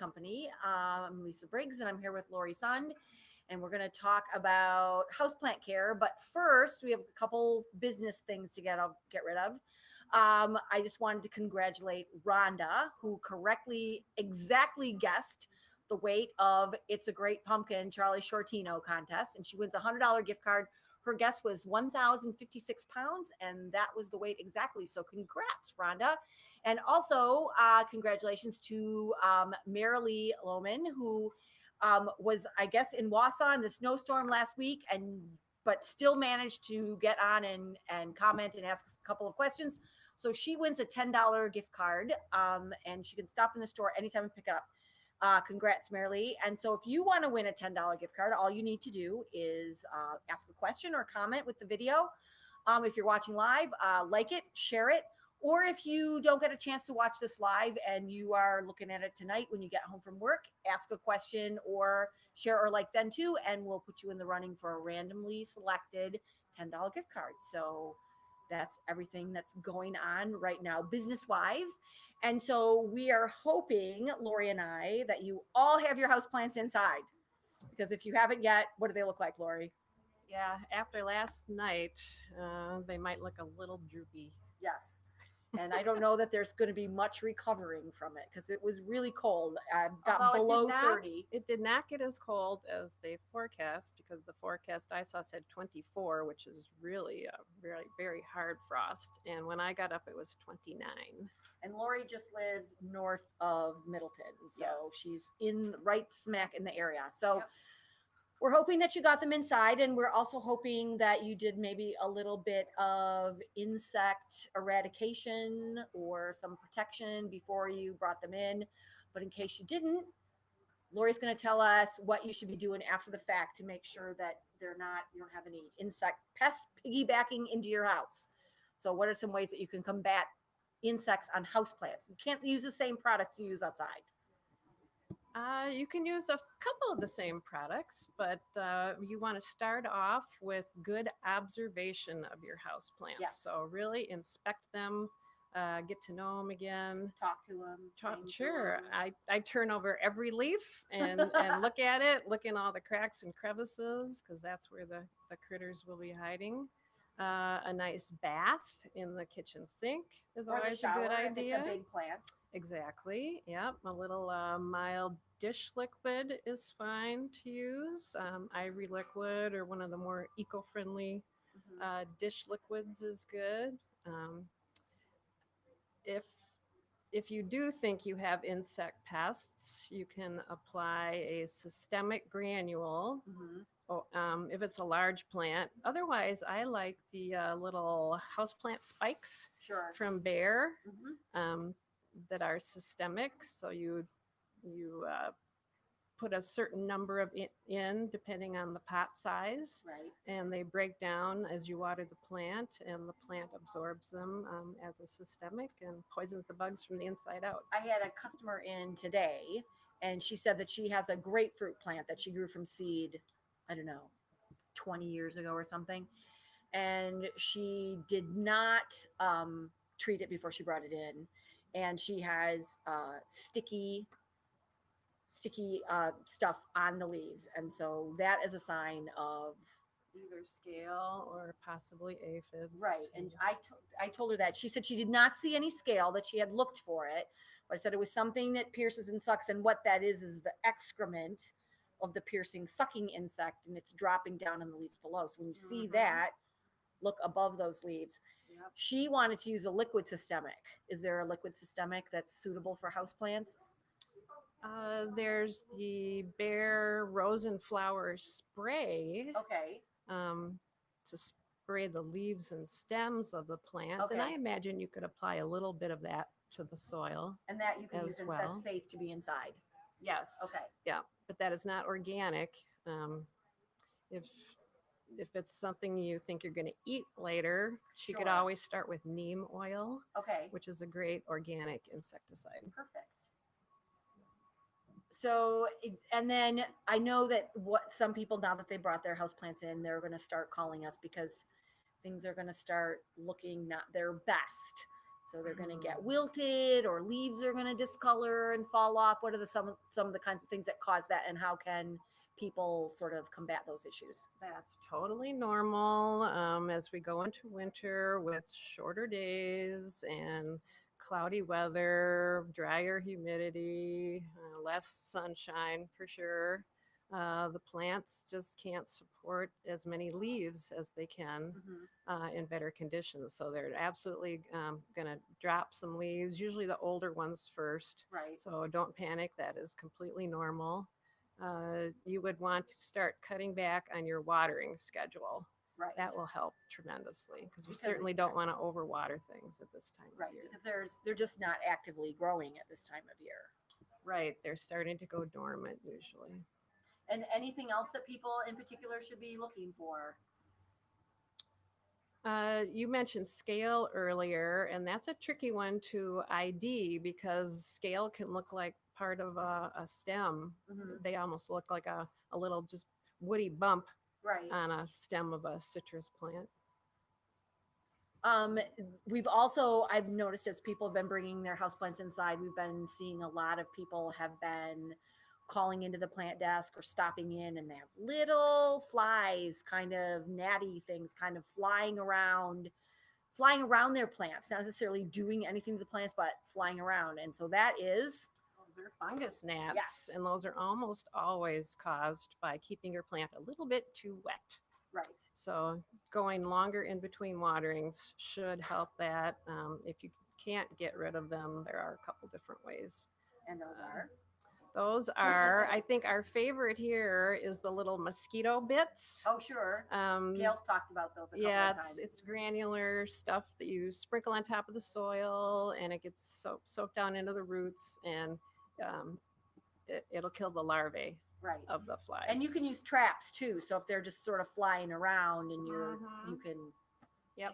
company. I'm Lisa Briggs, and I'm here with Lori Sund, and we're going to talk about houseplant care. But first, we have a couple business things to get rid of. I just wanted to congratulate Rhonda, who exactly guessed the weight of It's a Great Pumpkin Charlie Shortino contest, and she wins a $100 gift card. Her guess was 1,056 pounds, and that was the weight exactly. So congrats, Rhonda. And also congratulations to Marilee Lohman, who was, I guess, in Wausau in the snowstorm last week, but still managed to get on and comment and ask a couple of questions. So she wins a $10 gift card, and she can stop in the store anytime and pick it up. Congrats, Marilee. And so if you want to win a $10 gift card, all you need to do is ask a question or comment with the video. If you're watching live, like it, share it. Or if you don't get a chance to watch this live and you are looking at it tonight when you get home from work, ask a question or share or like then too, and we'll put you in the running for a randomly selected $10 gift card. So that's everything that's going on right now business-wise. And so we are hoping, Lori and I, that you all have your houseplants inside. Because if you haven't yet, what do they look like, Lori? Yeah, after last night, they might look a little droopy. Yes. And I don't know that there's going to be much recovering from it because it was really cold. Got below 30. It did not get as cold as they forecast, because the forecast I saw said 24, which is really a very, very hard frost. And when I got up, it was 29. And Lori just lives north of Middleton. So Yes. she's right smack in the area. So Yep. We're hoping that you got them inside, and we're also hoping that you did maybe a little bit of insect eradication or some protection before you brought them in. But in case you didn't, Lori's going to tell us what you should be doing after the fact to make sure that you don't have any insect pests piggybacking into your house. So what are some ways that you can combat insects on houseplants? You can't use the same products you use outside. You can use a couple of the same products, but you want to start off with good observation of your houseplants. Yes. So really inspect them, get to know them again. Talk to them. Sure. I turn over every leaf and look at it, look in all the cracks and crevices, because that's where the critters will be hiding. A nice bath in the kitchen sink is always a good idea. If it's a big plant. Exactly. Yep. A little mild dish liquid is fine to use. Ivory liquid or one of the more eco-friendly dish liquids is good. If you do think you have insect pests, you can apply a systemic granule. If it's a large plant. Otherwise, I like the little houseplant spikes from Bear that are systemic. So you put a certain number of in depending on the pot size, right? And they break down as you water the plant, and the plant absorbs them as a systemic and poisons the bugs from the inside out. I had a customer in today, and she said that she has a grapefruit plant that she grew from seed, I don't know, 20 years ago or something. And she did not treat it before she brought it in. And she has sticky stuff on the leaves. And so that is a sign of either scale or possibly aphids. Right. And I told her that. She said she did not see any scale, that she had looked for it. But I said it was something that pierces and sucks. And what that is the excrement of the piercing, sucking insect, and it's dropping down in the leaves below. So when you see that, look above those leaves. Yep. She wanted to use a liquid systemic. Is there a liquid systemic that's suitable for houseplants? There's the Bear Rose and Flower spray. Okay. To spray the leaves and stems of the plant. Okay. And I imagine you could apply a little bit of that to the soil. And that you can use, as well. That's safe to be inside. Yes. Okay. Yeah, but that is not organic. If it's something you think you're going to eat later, she could always start with neem oil. Okay. Which is a great organic insecticide. Perfect. So, and then I know that what some people, now that they brought their houseplants in, they're going to start calling us because things are going to start looking not their best. So they're going to get wilted, or leaves are going to discolor and fall off. What are some of the kinds of things that cause that, and how can people sort of combat those issues? That's totally normal as we go into winter with shorter days and cloudy weather, drier humidity, less sunshine for sure. The plants just can't support as many leaves as they can in better conditions. So they're absolutely going to drop some leaves, usually the older ones first. Right. So don't panic. That is completely normal. You would want to start cutting back on your watering schedule. Right. That will help tremendously because you certainly don't want to overwater things at this time Right. of year. Because they're just not actively growing at this time of year. Right. They're starting to go dormant usually. And anything else that people in particular should be looking for? You mentioned scale earlier, and that's a tricky one to ID because scale can look like part of a stem. They almost look like a little just woody bump on a stem of a citrus plant. I've noticed as people have been bringing their houseplants inside, we've been seeing a lot of people have been calling into the plant desk or stopping in, and they have little flies, kind of gnatty things, kind of flying around their plants, not necessarily doing anything to the plants, but flying around. And so those are fungus snaps. Yes. And those are almost always caused by keeping your plant a little bit too wet. Right. So going longer in between waterings should help that. If you can't get rid of them, there are a couple different ways. And those are, I think our favorite here is the little mosquito bits. Oh, sure. Gail's talked about those a couple of times. It's granular stuff that you sprinkle on top of the soil, and it gets soaked down into the roots, and it'll kill the larvae of the flies. And you can use traps too. So if they're just sort of flying around, and you can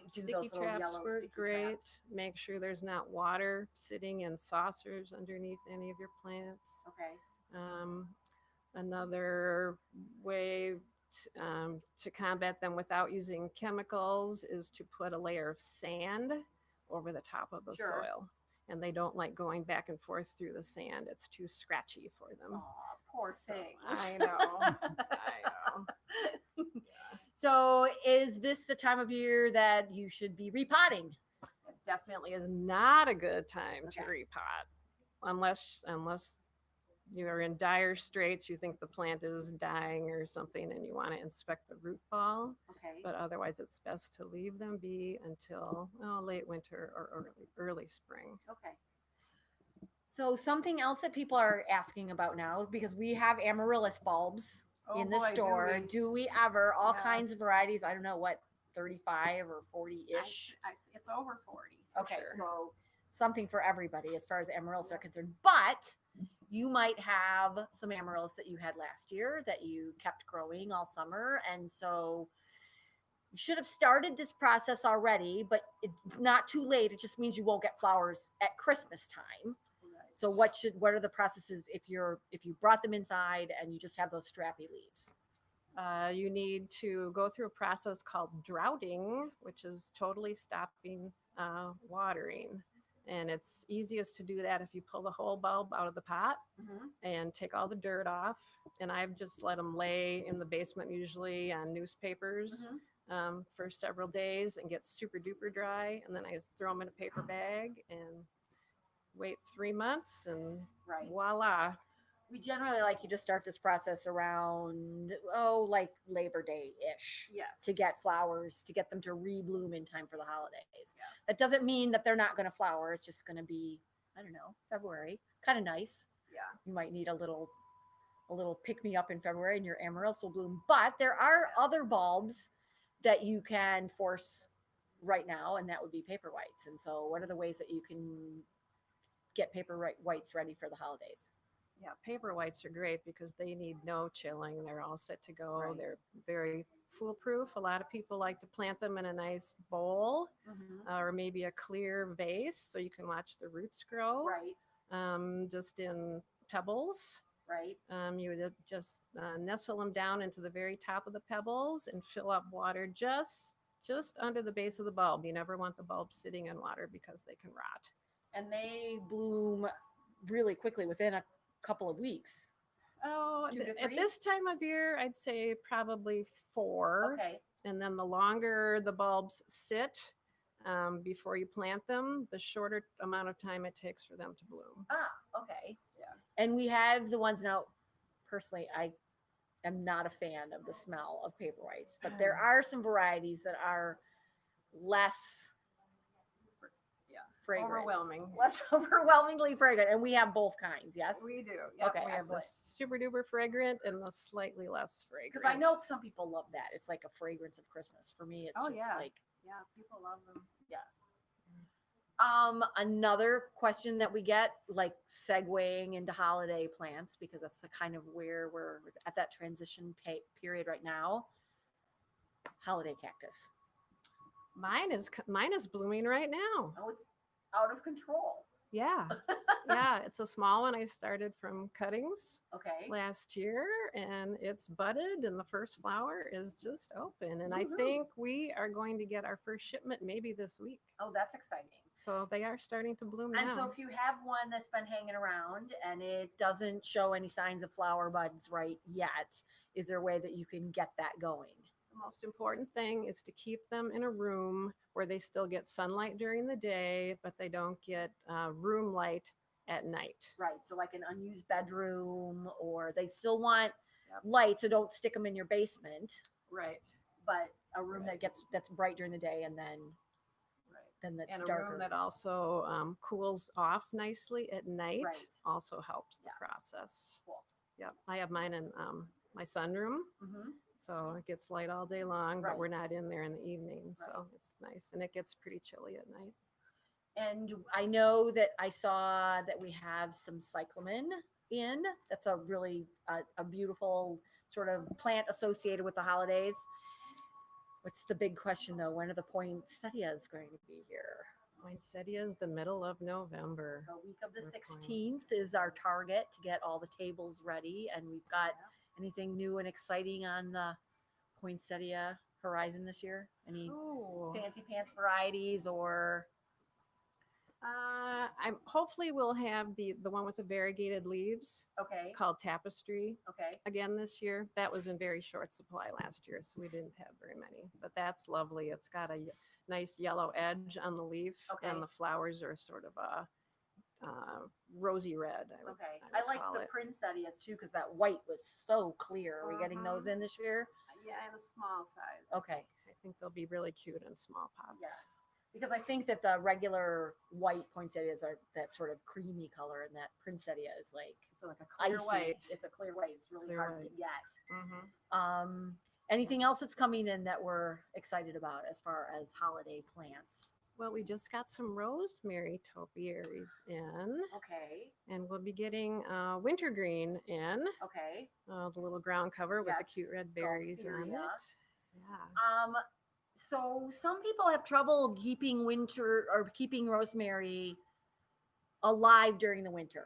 sticky traps work great. Make sure there's not water sitting in saucers underneath any of your plants. Okay. Another way to combat them without using chemicals is to put a layer of sand over the top of the soil. And they don't like going back and forth through the sand. It's too scratchy for them. Aw, poor things. I know. I know. So is this the time of year that you should be repotting? It definitely is not a good time to repot unless you're in dire straits, you think the plant is dying or something, and you want to inspect the root ball. Okay. But otherwise, it's best to leave them be until late winter or early spring. Okay. So something else that people are asking about now, because we have Amaryllis bulbs in the store. Do we ever? All kinds of varieties. I don't know, what, 35 or 40-ish? It's over 40. Okay, sure. So something for everybody as far as amaryllis are concerned. But you might have some amaryllis that you had last year that you kept growing all summer. And so you should have started this process already, but it's not too late. It just means you won't get flowers at Christmas time. Right. So what are the processes if you brought them inside and you just have those strappy leaves? You need to go through a process called droughting, which is totally stopping watering. And it's easiest to do that if you pull the whole bulb out of the pot and take all the dirt off. And I've just let them lay in the basement, usually on newspapers for several days, and get super duper dry. And then I just throw them in a paper bag and wait 3 months, and voila. We generally like you to start this process around, like Labor Day-ish. Yes. To get flowers, to get them to rebloom in time for the holidays. Yes. That doesn't mean that they're not going to flower. It's just going to be, I don't know, February. Kind of nice. Yeah. You might need a little pick-me-up in February, and your amaryllis will bloom. But there are other bulbs that you can force right now, and that would be paper whites. And so what are the ways that you can get paper whites ready for the holidays? Yeah, paper whites are great because they need no chilling. They're all set to go. Right. They're very foolproof. A lot of people like to plant them in a nice bowl or maybe a clear vase so you can watch the roots grow. Right. Just in pebbles. Right. You would just nestle them down into the very top of the pebbles and fill up water just just under the base of the bulb. You never want the bulb sitting in water because they can rot. And they bloom really quickly within a couple of weeks. Oh, 2 to at 3? this time of year, I'd say probably 4. Okay. And then the longer the bulbs sit before you plant them, the shorter amount of time it takes for them to bloom. Okay. Yeah. And we have the ones now. Personally, I am not a fan of the smell of paper whites, but there are some varieties that are less fragrant. Less overwhelmingly fragrant. And we have both kinds, yes? We do. Yep. Okay, We have the excellent. super duper fragrant and the slightly less fragrant. Because I know some people love that. It's like a fragrance of Christmas. For me, it's like, yeah, people love them. yes. Another question that we get, like segueing into holiday plants, because that's the kind of where we're at that transition period right now. Holiday cactus. Mine is blooming right now. Oh, it's out of control. Yeah. Yeah, it's a small one. I started from cuttings Okay. last year, and it's budded, and the first flower is just open. And I Woohoo. think we are going to get our first shipment maybe this week. Oh, that's exciting. So they are starting to bloom And now. so if you have one that's been hanging around and it doesn't show any signs of flower buds right yet, is there a way that you can get that going? The most important thing is to keep them in a room where they still get sunlight during the day, but they don't get room light at night. Right. So like an unused bedroom, or they still want light, so don't stick them in your basement. Right. But a room that's bright during the day, and then that's and a darker. room that also cools off nicely at night also helps the process. Cool. Yep. I have mine in my sunroom. Mm-hmm. So it gets light all day long, Right. but we're not in there in the evening. Right. So it's nice. And it gets pretty chilly at night. And I know that I saw that we have some cyclamen in. That's a really a beautiful sort of plant associated with the holidays. What's the big question though? When are the poinsettias going to be here? Poinsettia is the middle of November. So week of the 16th is our target to get all the tables ready. And we've got anything new and exciting on the poinsettia horizon this year? Any fancy pants varieties or? Hopefully we'll have the one with the variegated leaves. Okay. Called Tapestry. Okay. Again this year. That was in very short supply last year, so we didn't have very many. But that's lovely. It's got a nice yellow edge on the leaf, and the flowers are sort of a rosy red. I like the poinsettias too, because that white was so clear. Are we getting those in this year? Yeah, in a small size. Okay. I think they'll be really cute in small pots. Yeah. Because I think that the regular white poinsettias are that sort of creamy color, and that poinsettia is like So like a clear icy. white. It's a clear white. It's really Clear hard white. to get. Mm-hmm. Anything else that's coming in that we're excited about as far as holiday plants? Well, we just got some rosemary topiaries in. Okay. And we'll be getting wintergreen in. Okay. The little ground cover with the cute red berries on it. Yeah. So some people have trouble keeping rosemary alive during the winter.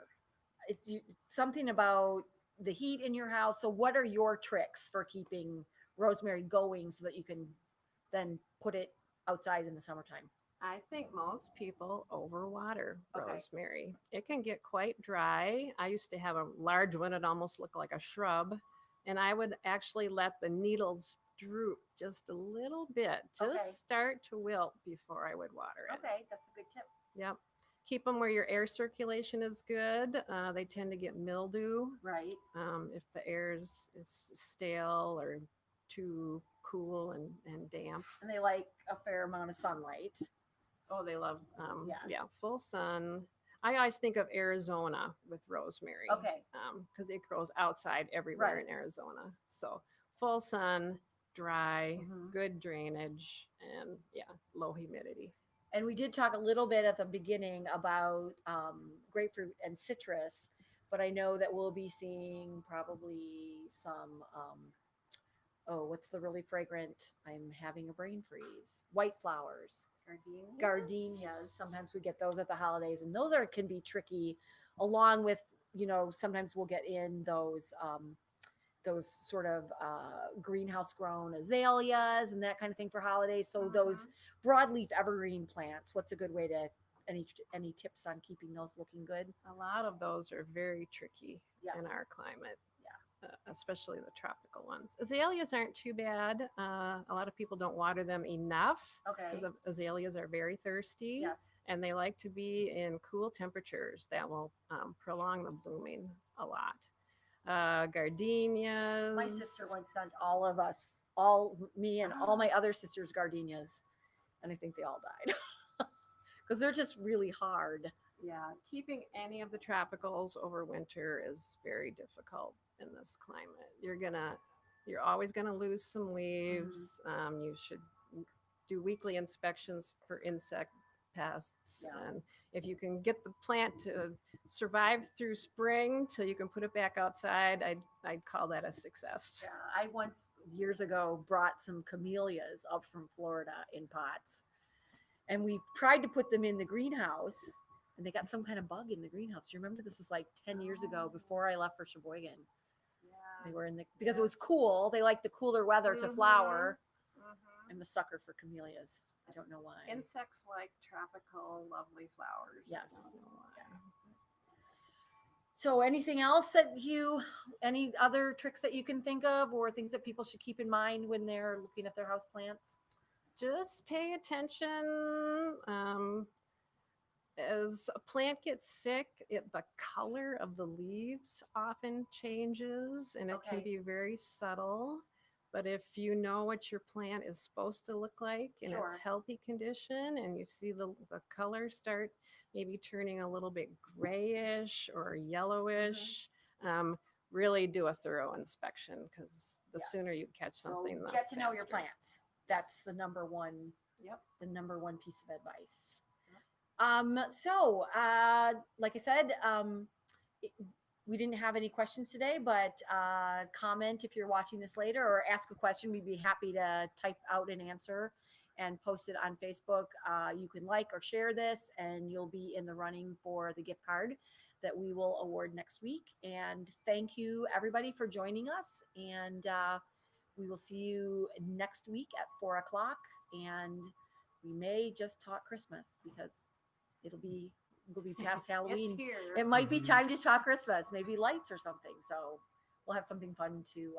It's something about the heat in your house. So what are your tricks for keeping rosemary going so that you can then put it outside in the summertime? I think most people overwater rosemary. It can get quite dry. I used to have a large one. It almost looked like a shrub. And I would actually let the needles droop just a little bit, start to wilt before I would water it. Okay, that's a good tip. Yep. Keep them where your air circulation is good. They tend to get mildew. Right. If the air is stale or too cool and damp. And they like a fair amount of sunlight. Oh, they love, full sun. I always think of Arizona with rosemary. Okay. Because it grows outside everywhere in Arizona. So full sun, dry, good drainage, and low humidity. And we did talk a little bit at the beginning about grapefruit and citrus, but I know that we'll be seeing probably some, what's the really fragrant? I'm having a brain freeze. White flowers. Gardenias. Sometimes we get those at the holidays, and those can be tricky, along with, sometimes we'll get in those those sort of greenhouse grown azaleas and that kind of thing for holidays. So those broadleaf evergreen plants, what's a good way to any tips on keeping those looking good? A lot of those are very tricky Yes. in our climate. Yeah. Especially the tropical ones. Azaleas aren't too bad. A lot of people don't water them enough Okay. because azaleas are very thirsty. Yes. And they like to be in cool temperatures that will prolong the blooming a lot. Gardenias. My sister once sent me and all my other sisters gardenias, and I think they all died because they're just really hard. Yeah, keeping any of the tropicals over winter is very difficult in this climate. You're always gonna lose some leaves. You should do weekly inspections for insect pests, Yeah. and if you can get the plant to survive through spring till you can put it back outside, I'd call that a success. Yeah, I once years ago brought some camellias up from Florida in pots, and we tried to put them in the greenhouse. And they got some kind of bug in the greenhouse. Do you remember? This is like 10 years ago before I left for Sheboygan. Yeah. They were because it was cool. They like the cooler weather to flower. I'm a sucker for camellias. I don't know why. Insects like tropical, lovely flowers. Yes. I don't know why. Yeah. So anything else any other tricks that you can think of or things that people should keep in mind when they're looking at their house plants? Just pay attention. As a plant gets sick, the color of the leaves often changes and it can be very subtle. But if you know what your plant is supposed to look like in its healthy condition and you see the color start maybe turning a little bit grayish or yellowish, really do a thorough inspection because the sooner you catch something, so the get to know your faster. plants. That's the number one. Yep. The number one piece of advice. Like I said, we didn't have any questions today, but comment if you're watching this later or ask a question. We'd be happy to type out an answer and post it on Facebook. You can like or share this and you'll be in the running for the gift card that we will award next week. And thank you everybody for joining us. And we will see you next week at 4:00. And we may just talk Christmas because we'll be past Halloween. It's here. It might be time to talk Christmas, maybe lights or something. So we'll have something fun to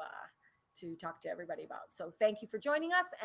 talk to everybody about. So thank you for joining us. And